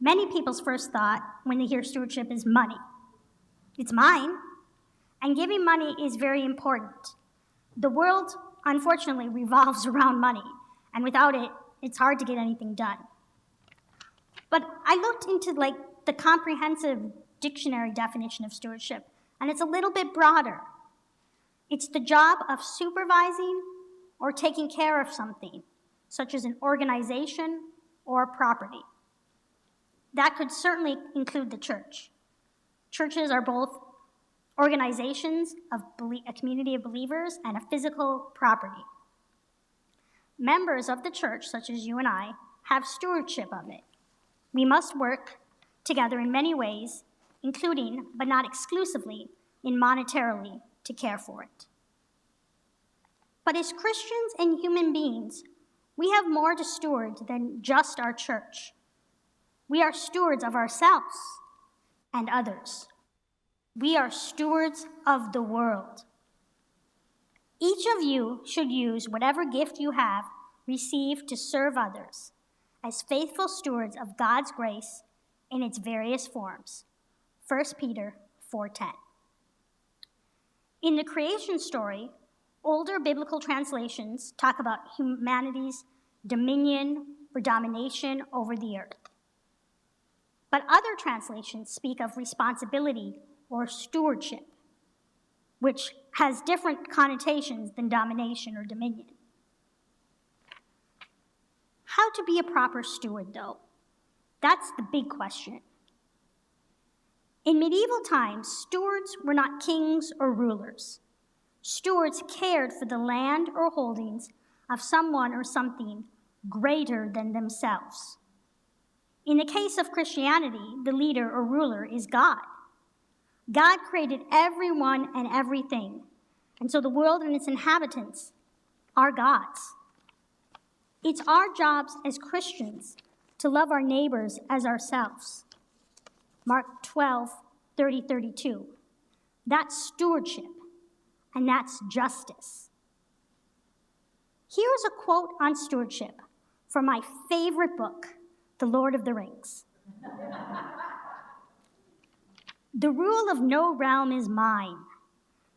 Many people's first thought when they hear stewardship is money. It's mine, and giving money is very important. The world, unfortunately, revolves around money, and without it, it's hard to get anything done. But I looked into the comprehensive dictionary definition of stewardship, and it's a little bit broader. It's the job of supervising or taking care of something, such as an organization or property. That could certainly include the church. Churches are both organizations of a community of believers and a physical property. Members of the church, such as you and I, have stewardship of it. We must work together in many ways, including, but not exclusively, in monetarily to care for it. But as Christians and human beings, we have more to steward than just our church. We are stewards of ourselves and others. We are stewards of the world. Each of you should use whatever gift you have received to serve others as faithful stewards of God's grace in its various forms. 1 Peter 4:10. In the creation story, older biblical translations talk about humanity's dominion or domination over the earth. But other translations speak of responsibility or stewardship, which has different connotations than domination or dominion. How to be a proper steward, though? That's the big question. In medieval times, stewards were not kings or rulers. Stewards cared for the land or holdings of someone or something greater than themselves. In the case of Christianity, the leader or ruler is God. God created everyone and everything, and so the world and its inhabitants are God's. It's our jobs as Christians to love our neighbors as ourselves. Mark 12:30-32. That's stewardship, and that's justice. Here's a quote on stewardship from my favorite book, The Lord of the Rings. The rule of no realm is mine,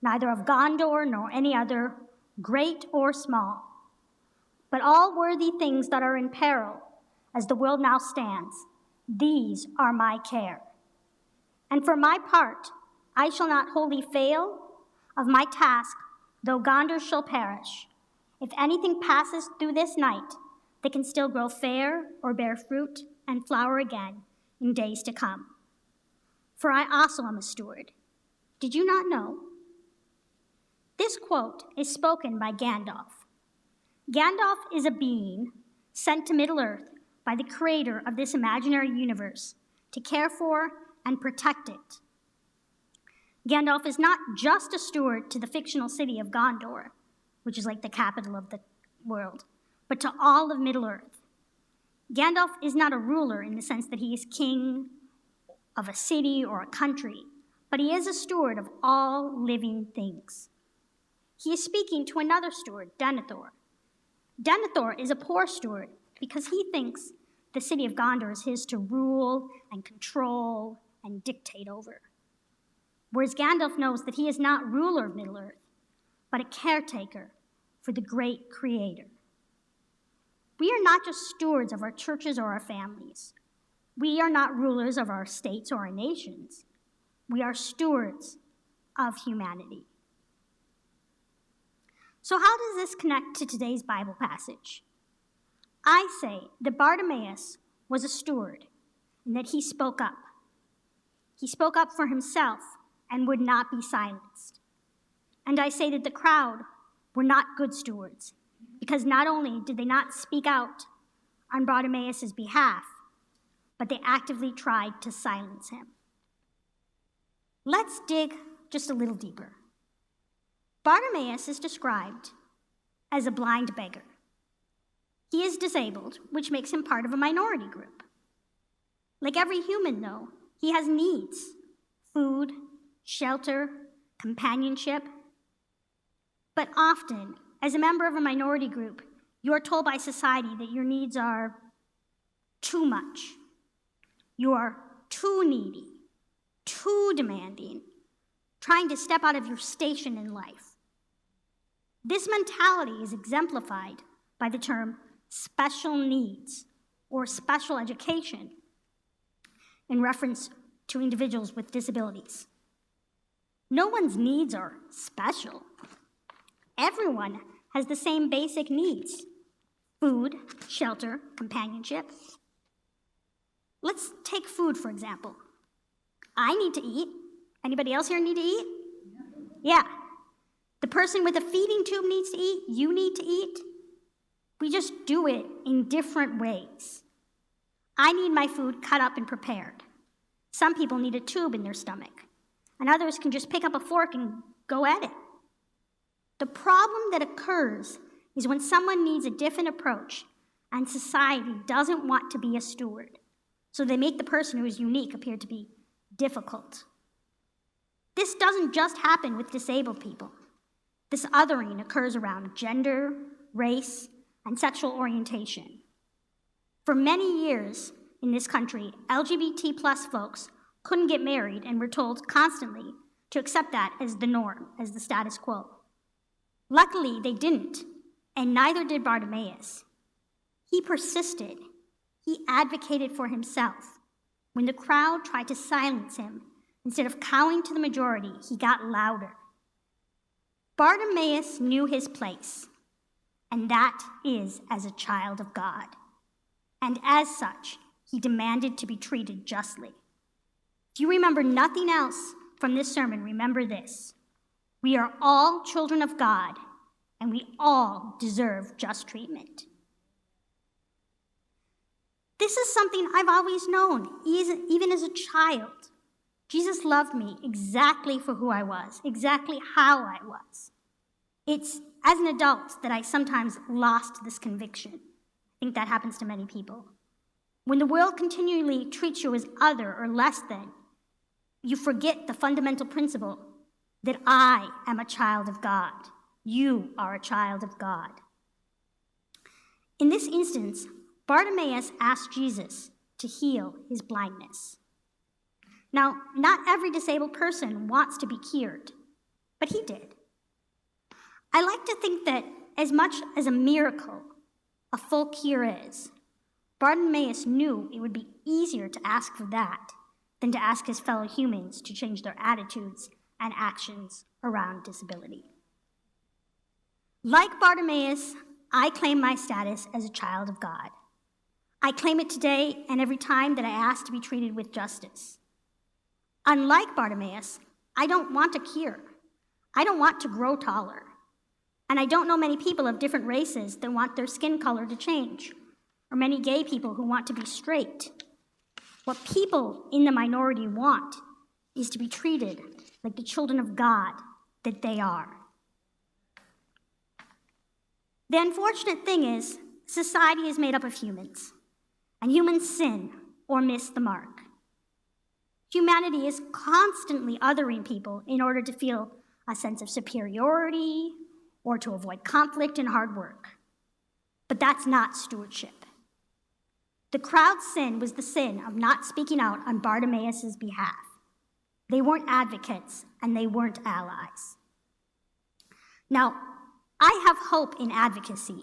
neither of Gondor nor any other, great or small. But all worthy things that are in peril, as the world now stands, these are my care. And for my part, I shall not wholly fail of my task, though Gondor shall perish. If anything passes through this night, they can still grow fair or bear fruit and flower again in days to come. For I also am a steward. Did you not know? This quote is spoken by Gandalf. Gandalf is a being sent to Middle-earth by the creator of this imaginary universe to care for and protect it. Gandalf is not just a steward to the fictional city of Gondor, which is like the capital of the world, but to all of Middle-earth. Gandalf is not a ruler in the sense that he is king of a city or a country, but he is a steward of all living things. He is speaking to another steward, Denethor. Denethor is a poor steward because he thinks the city of Gondor is his to rule and control and dictate over. Whereas Gandalf knows that he is not ruler of Middle-earth, but a caretaker for the great creator. We are not just stewards of our churches or our families. We are not rulers of our states or our nations. We are stewards of humanity. So how does this connect to today's Bible passage? I say that Bartimaeus was a steward and that he spoke up. He spoke up for himself and would not be silenced. And I say that the crowd were not good stewards because not only did they not speak out on Bartimaeus' behalf, but they actively tried to silence him. Let's dig just a little deeper. Bartimaeus is described as a blind beggar. He is disabled, which makes him part of a minority group. Like every human, though, he has needs: food, shelter, companionship. But often, as a member of a minority group, you are told by society that your needs are too much. You are too needy, too demanding, trying to step out of your station in life. This mentality is exemplified by the term special needs or special education in reference to individuals with disabilities. No one's needs are special. Everyone has the same basic needs: food, shelter, companionship. Let's take food, for example. I need to eat. Anybody else here need to eat? Yeah. The person with a feeding tube needs to eat. You need to eat. We just do it in different ways. I need my food cut up and prepared. Some people need a tube in their stomach, and others can just pick up a fork and go at it. The problem that occurs is when someone needs a different approach and society doesn't want to be a steward, so they make the person who is unique appear to be difficult. This doesn't just happen with disabled people. This othering occurs around gender, race, and sexual orientation. For many years in this country, LGBT plus folks couldn't get married and were told constantly to accept that as the norm, as the status quo. Luckily, they didn't, and neither did Bartimaeus. He persisted. He advocated for himself. When the crowd tried to silence him, instead of cowing to the majority, he got louder. Bartimaeus knew his place, and that is as a child of God. And as such, he demanded to be treated justly. If you remember nothing else from this sermon, remember this: we are all children of God, and we all deserve just treatment. This is something I've always known, even as a child. Jesus loved me exactly for who I was, exactly how I was. It's as an adult that I sometimes lost this conviction. I think that happens to many people. When the world continually treats you as other or less than, you forget the fundamental principle that I am a child of God. You are a child of God. In this instance, Bartimaeus asked Jesus to heal his blindness. Now, not every disabled person wants to be cured, but he did. I like to think that as much as a miracle a full cure is, Bartimaeus knew it would be easier to ask for that than to ask his fellow humans to change their attitudes and actions around disability. Like Bartimaeus, I claim my status as a child of God. I claim it today and every time that I ask to be treated with justice. Unlike Bartimaeus, I don't want a cure. I don't want to grow taller. And I don't know many people of different races that want their skin color to change, or many gay people who want to be straight. What people in the minority want is to be treated like the children of God that they are. The unfortunate thing is, society is made up of humans, and humans sin or miss the mark. Humanity is constantly othering people in order to feel a sense of superiority or to avoid conflict and hard work. But that's not stewardship. The crowd's sin was the sin of not speaking out on Bartimaeus' behalf. They weren't advocates, and they weren't allies. Now, I have hope in advocacy.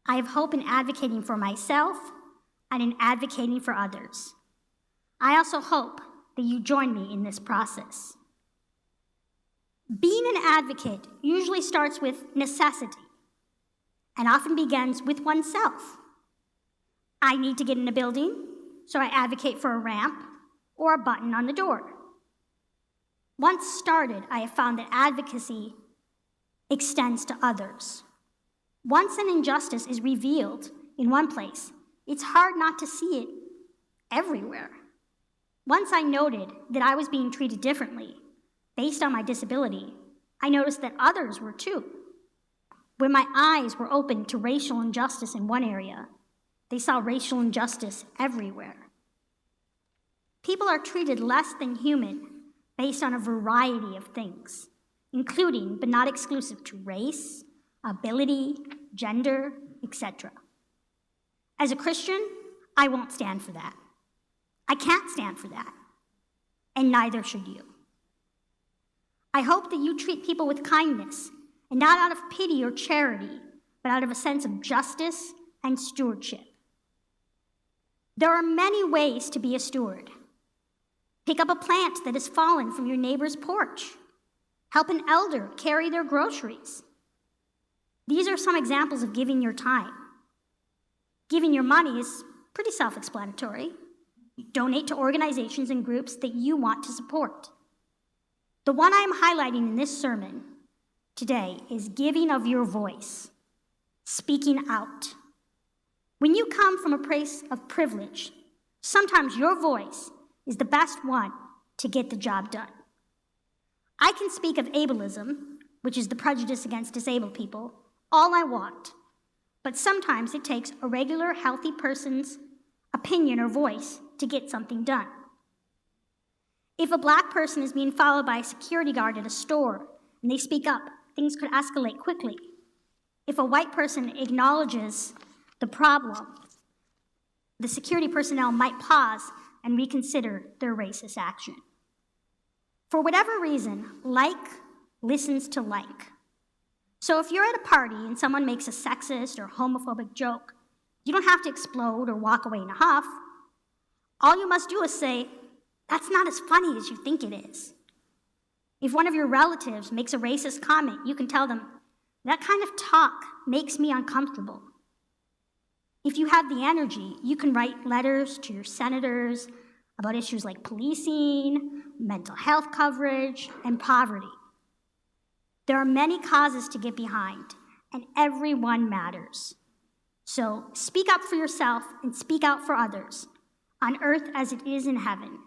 I have hope in advocating for myself and in advocating for others. I also hope that you join me in this process. Being an advocate usually starts with necessity and often begins with oneself. I need to get in a building, so I advocate for a ramp or a button on the door. Once started, I have found that advocacy extends to others. Once an injustice is revealed in one place, it's hard not to see it everywhere. Once I noted that I was being treated differently based on my disability, I noticed that others were too. When my eyes were opened to racial injustice in one area, they saw racial injustice everywhere. People are treated less than human based on a variety of things, including but not exclusive to race, ability, gender, etc. As a Christian, I won't stand for that. I can't stand for that, and neither should you. I hope that you treat people with kindness, and not out of pity or charity, but out of a sense of justice and stewardship. There are many ways to be a steward. Pick up a plant that has fallen from your neighbor's porch. Help an elder carry their groceries. These are some examples of giving your time. Giving your money is pretty self-explanatory. You donate to organizations and groups that you want to support. The one I'm highlighting in this sermon today is giving of your voice, speaking out. When you come from a place of privilege, sometimes your voice is the best one to get the job done. I can speak of ableism, which is the prejudice against disabled people, all I want, but sometimes it takes a regular, healthy person's opinion or voice to get something done. If a black person is being followed by a security guard at a store and they speak up, things could escalate quickly. If a white person acknowledges the problem, the security personnel might pause and reconsider their racist action. For whatever reason, like listens to like. So if you're at a party and someone makes a sexist or homophobic joke, you don't have to explode or walk away in a huff. All you must do is say, "That's not as funny as you think it is." If one of your relatives makes a racist comment, you can tell them, "That kind of talk makes me uncomfortable." If you have the energy, you can write letters to your senators about issues like policing, mental health coverage, and poverty. There are many causes to get behind, and everyone matters. So speak up for yourself and speak out for others, on earth as it is in heaven.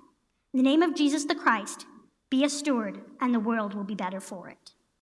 In the name of Jesus the Christ, be a steward, and the world will be better for it.